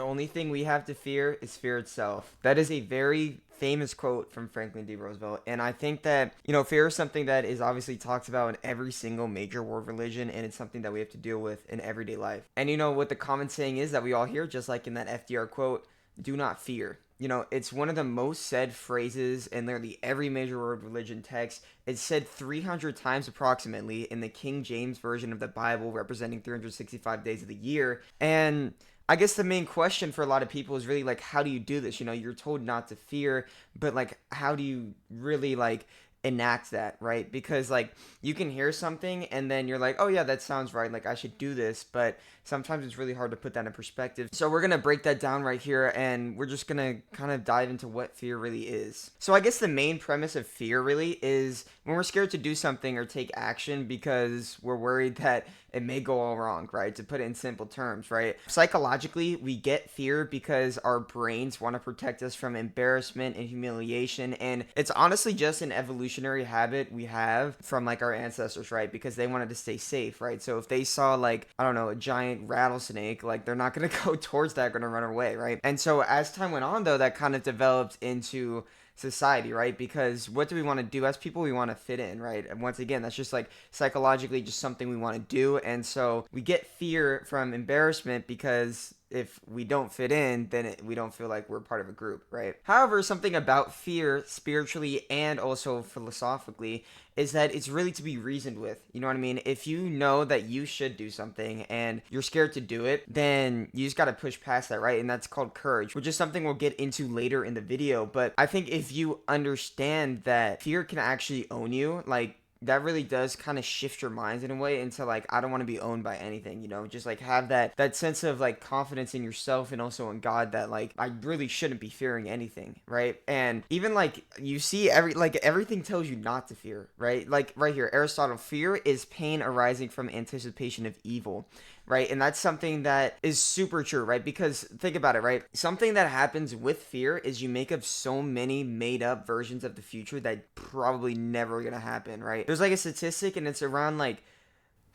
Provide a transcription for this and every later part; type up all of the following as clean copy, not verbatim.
The only thing we have to fear is fear itself. That is a very famous quote from Franklin D. Roosevelt. And I think that, fear is something that is obviously talked about in every single major world religion, and it's something that we have to deal with in everyday life. And what the common saying is that we all hear, just like in that FDR quote, do not fear. It's one of the most said phrases in literally every major world religion text. It's said 300 times approximately in the King James version of the Bible, representing 365 days of the year. And I guess the main question for a lot of people is really like, how do you do this? You're told not to fear, but like, how do you really like enact that, right? Because like you can hear something and then you're like, oh yeah, that sounds right, like I should do this, but sometimes it's really hard to put that in perspective. So we're gonna break that down right here, and we're just gonna kind of dive into what fear really is. So I guess the main premise of fear really is when we're scared to do something or take action because we're worried that it may go all wrong, right? To put it in simple terms, right? Psychologically, we get fear because our brains want to protect us from embarrassment and humiliation. And it's honestly just an evolutionary habit we have from like our ancestors, right? Because they wanted to stay safe, right? So if they saw like, I don't know, a giant rattlesnake, like they're not going to go towards that, going to run away, right? And so as time went on, though, that kind of developed into society, right? Because what do we want to do as people? We want to fit in, right? And once again, that's just like psychologically just something we want to do. And so we get fear from embarrassment because if we don't fit in, then we don't feel like we're part of a group, right? However, something about fear spiritually and also philosophically is that it's really to be reasoned with. You know what I mean? If you know that you should do something and you're scared to do it, then you just got to push past that, right? And that's called courage, which is something we'll get into later in the video. But I think if you understand that fear can actually own you, like that really does kind of shift your minds in a way into like, I don't want to be owned by anything, just like have that sense of like confidence in yourself and also in God that like I really shouldn't be fearing anything, right? And even like you see everything tells you not to fear, right? Like right here, Aristotle, fear is pain arising from anticipation of evil, right? And that's something that is super true, right? Because think about it, right? Something that happens with fear is you make up so many made up versions of the future that probably never gonna happen, right? There's like a statistic, and it's around like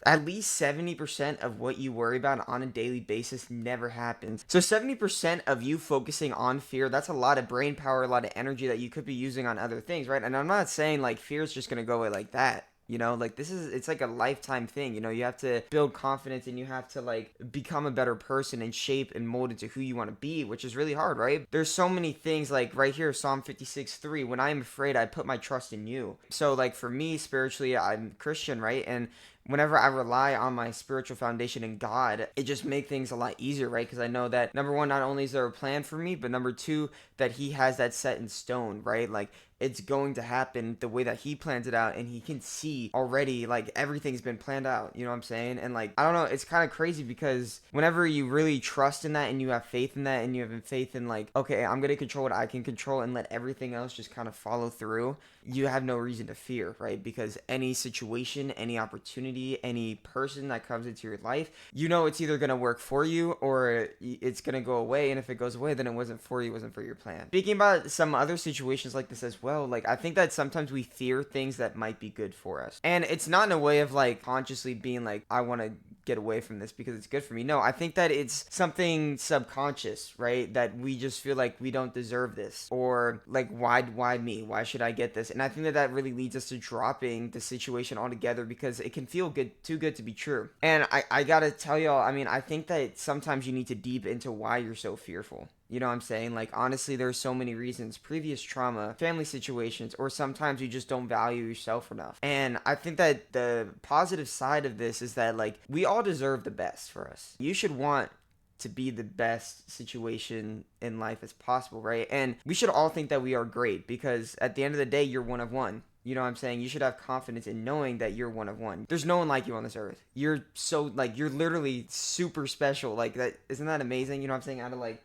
at least 70% of what you worry about on a daily basis never happens. So 70% of you focusing on fear, that's a lot of brain power, a lot of energy that you could be using on other things, right? And I'm not saying like fear is just gonna go away like that. Like it's like a lifetime thing. You have to build confidence, and you have to like become a better person and shape and mold into who you want to be, which is really hard, right? There's so many things like right here, Psalm 56:3. When I am afraid, I put my trust in you. So like for me, spiritually, I'm Christian, right? And whenever I rely on my spiritual foundation in God, it just makes things a lot easier, right? Because I know that number one, not only is there a plan for me, but number two, that He has that set in stone, right? Like it's going to happen the way that He plans it out, and He can see already like everything's been planned out. You know what I'm saying? And like I don't know, it's kind of crazy because whenever you really trust in that and you have faith in that and you have faith in like, okay, I'm gonna control what I can control and let everything else just kind of follow through, you have no reason to fear, right? Because any situation, any opportunity, any person that comes into your life, it's either gonna work for you or it's gonna go away. And if it goes away, then it wasn't for you, it wasn't for your plan. Speaking about some other situations like this as well, like I think that sometimes we fear things that might be good for us, and it's not in a way of like consciously being like, I want to get away from this because it's good for me. No, I think that it's something subconscious, right? That we just feel like we don't deserve this, or like why me? Why should I get this? And I think that really leads us to dropping the situation altogether because it can feel too good to be true. And I gotta tell y'all, I mean, I think that sometimes you need to deep into why you're so fearful. You know what I'm saying? Like, honestly, there's so many reasons. Previous trauma, family situations, or sometimes you just don't value yourself enough. And I think that the positive side of this is that, like, we all deserve the best for us. You should want to be the best situation in life as possible, right? And we should all think that we are great because at the end of the day, you're one of one. You know what I'm saying? You should have confidence in knowing that you're one of one. There's no one like you on this earth. You're so, like, you're literally super special. Like, that, isn't that amazing? You know what I'm saying? Out of, like,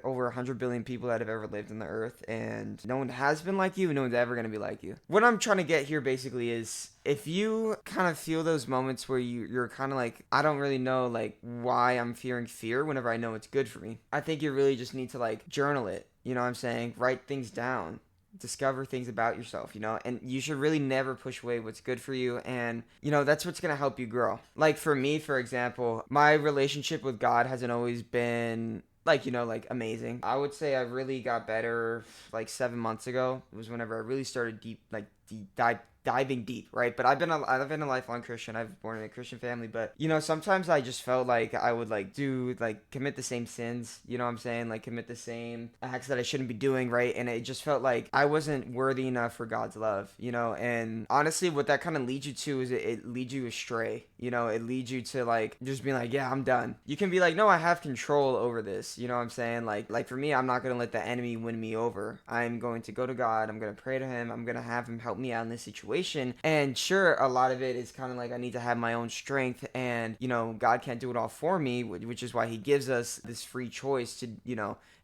over 100 billion people that have ever lived on the earth, and no one has been like you, and no one's ever going to be like you. What I'm trying to get here basically is, if you kind of feel those moments where you're kind of like, I don't really know like why I'm fearing fear whenever I know it's good for me, I think you really just need to like journal it. You know what I'm saying? Write things down, discover things about yourself, and you should really never push away what's good for you. And that's what's going to help you grow. Like for me, for example, my relationship with God hasn't always been like, like amazing. I would say I really got better like 7 months ago. It was whenever I really started diving deep, right? But I've been a lifelong Christian. I've been born in a Christian family, but sometimes I just felt like I would like do like commit the same sins, you know what I'm saying? Like commit the same acts that I shouldn't be doing, right? And it just felt like I wasn't worthy enough for God's love, And honestly, what that kind of leads you to is it leads you astray, It leads you to like just being like, yeah, I'm done. You can be like, no, I have control over this, you know what I'm saying? Like for me, I'm not gonna let the enemy win me over. I'm going to go to God. I'm gonna pray to Him. I'm gonna have Him help me out in this situation. And sure, a lot of it is kind of like I need to have my own strength, and God can't do it all for me, which is why He gives us this free choice to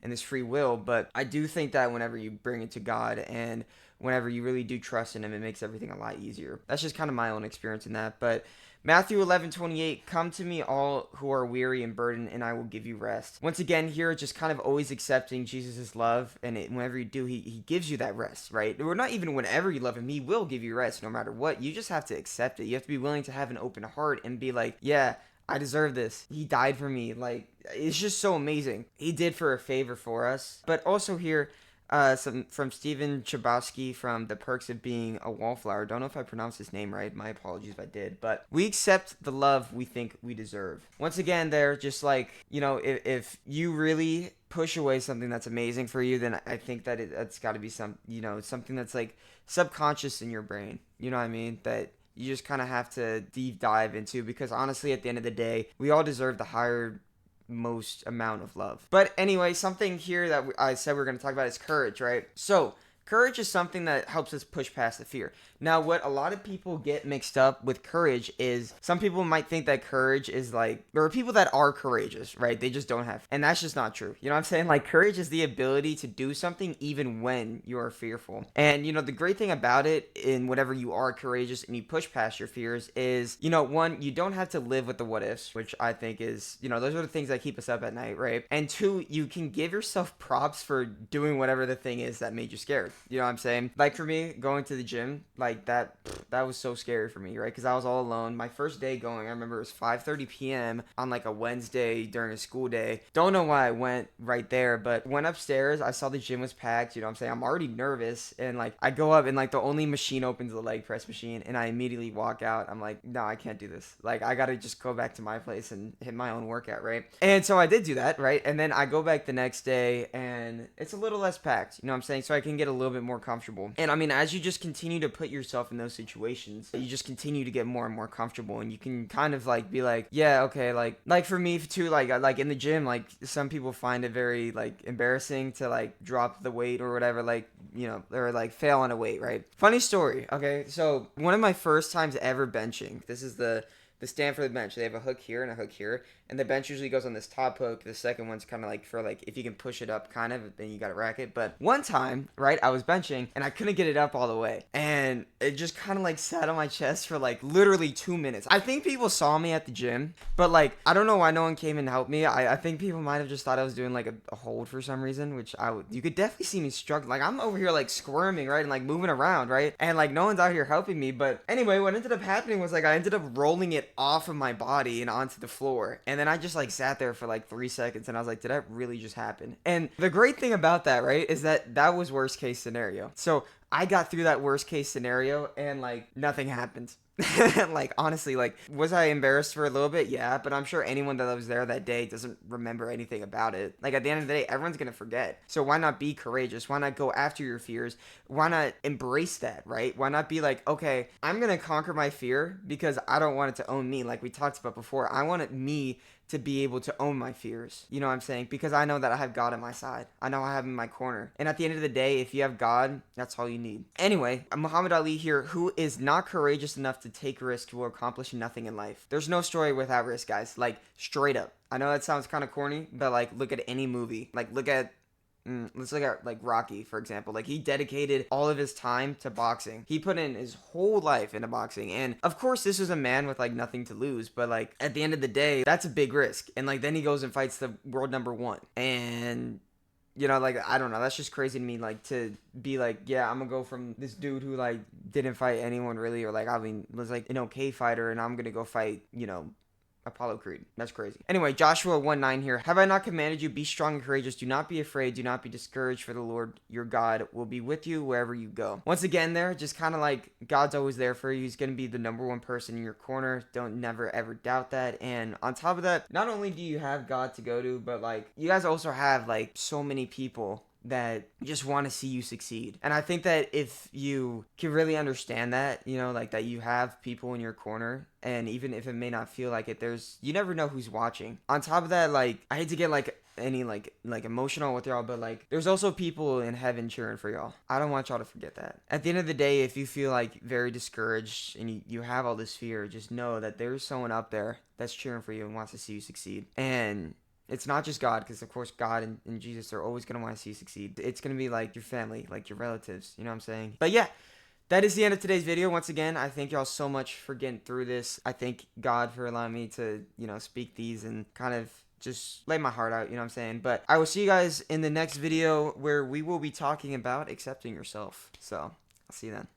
and this free will. But I do think that whenever you bring it to God and whenever you really do trust in Him, it makes everything a lot easier. That's just kind of my own experience in that. But Matthew 11:28, come to me all who are weary and burdened, and I will give you rest. Once again, here, just kind of always accepting Jesus' love, and whenever you do, he gives you that rest, right? Or not even whenever you love Him, He will give you rest no matter what. You just have to accept it. You have to be willing to have an open heart and be like, yeah, I deserve this. He died for me. Like, it's just so amazing. He did for a favor for us. But also here, some from Stephen Chbosky from The Perks of Being a Wallflower. Don't know if I pronounced his name right. My apologies if I did. But we accept the love we think we deserve. Once again, they're just like, if you really push away something that's amazing for you, then I think that that's got to be something that's like subconscious in your brain. You know what I mean? That you just kind of have to deep dive into, because honestly, at the end of the day, we all deserve the higher most amount of love. But anyway, something here that I said we are going to talk about is courage, right? So courage is something that helps us push past the fear. Now, what a lot of people get mixed up with courage is some people might think that courage is like, there are people that are courageous, right? They just don't have, and that's just not true. You know what I'm saying? Like, courage is the ability to do something even when you are fearful. And, the great thing about it in whatever you are courageous and you push past your fears is, one, you don't have to live with the what ifs, which I think is, those are the things that keep us up at night, right? And two, you can give yourself props for doing whatever the thing is that made you scared. You know what I'm saying? Like for me, going to the gym, like that was so scary for me, right? Because I was all alone. My first day going, I remember it was 5:30 p.m. on like a Wednesday during a school day. Don't know why I went right there, but went upstairs. I saw the gym was packed. You know what I'm saying? I'm already nervous, and like I go up and like the only machine opens the leg press machine, and I immediately walk out. I'm like, no, I can't do this. Like I gotta just go back to my place and hit my own workout, right? And so I did do that, right? And then I go back the next day, and it's a little less packed. You know what I'm saying? So I can get a little bit more comfortable. And I mean, as you just continue to put yourself in those situations, you just continue to get more and more comfortable, and you can kind of like be like, yeah, okay, like for me too, like in the gym, like some people find it very like embarrassing to like drop the weight or whatever, like or like fail on a weight, right? Funny story. Okay, so one of my first times ever benching, this is the stand for the bench. They have a hook here and a hook here, and the bench usually goes on this top hook. The second one's kind of like for like if you can push it up, kind of, then you got to rack it. But one time, right, I was benching and I couldn't get it up all the way, and it just kind of like sat on my chest for like literally 2 minutes. I think people saw me at the gym, but like I don't know why no one came and helped me. I think people might have just thought I was doing like a hold for some reason, which you could definitely see me struggling. Like I'm over here like squirming, right, and like moving around, right, and like no one's out here helping me. But anyway, what ended up happening was like I ended up rolling it off of my body and onto the floor, and then I just like sat there for like 3 seconds, and I was like, did that really just happen? And the great thing about that, right, is that was worst case scenario. So I got through that worst case scenario and like nothing happened. Like honestly, like was I embarrassed for a little bit? Yeah, but I'm sure anyone that was there that day doesn't remember anything about it. Like at the end of the day, everyone's gonna forget. So why not be courageous? Why not go after your fears? Why not embrace that, right? Why not be like, okay, I'm gonna conquer my fear because I don't want it to own me, like we talked about before. I want me to be able to own my fears. You know what I'm saying? Because I know that I have God on my side. I know I have him in my corner. And at the end of the day, if you have God, that's all you need. Anyway, Muhammad Ali here, who is not courageous enough to take risks, will accomplish nothing in life. There's no story without risk, guys. Like, straight up. I know that sounds kind of corny, but like, look at any movie. Like, let's look at like Rocky, for example. Like he dedicated all of his time to boxing. He put in his whole life into boxing. And of course, this was a man with like nothing to lose. But like at the end of the day, that's a big risk. And like then he goes and fights the world number one. And like, I don't know. That's just crazy to me, like, to be like, yeah, I'm gonna go from this dude who, like, didn't fight anyone really, or, like, I mean, was, like, an okay fighter, and I'm gonna go fight, Apollo Creed. That's crazy. Anyway, Joshua 1:9 here. Have I not commanded you, be strong and courageous? Do not be afraid. Do not be discouraged, for the Lord your God will be with you wherever you go. Once again, there, just kind of like God's always there for you. He's going to be the number one person in your corner. Don't never ever doubt that. And on top of that, not only do you have God to go to, but like you guys also have like so many people that just want to see you succeed. And I think that if you can really understand that, you know, like that you have people in your corner, and even if it may not feel like it, you never know who's watching. On top of that, like, I hate to get like any like emotional with y'all, but like there's also people in heaven cheering for y'all. I don't want y'all to forget that. At the end of the day, if you feel like very discouraged and you have all this fear, just know that there's someone up there that's cheering for you and wants to see you succeed. And it's not just God, because of course God and Jesus are always going to want to see you succeed. It's going to be like your family, like your relatives, you know what I'm saying? But yeah, that is the end of today's video. Once again, I thank y'all so much for getting through this. I thank God for allowing me to, you know, speak these and kind of just lay my heart out, you know what I'm saying? But I will see you guys in the next video where we will be talking about accepting yourself. So, I'll see you then.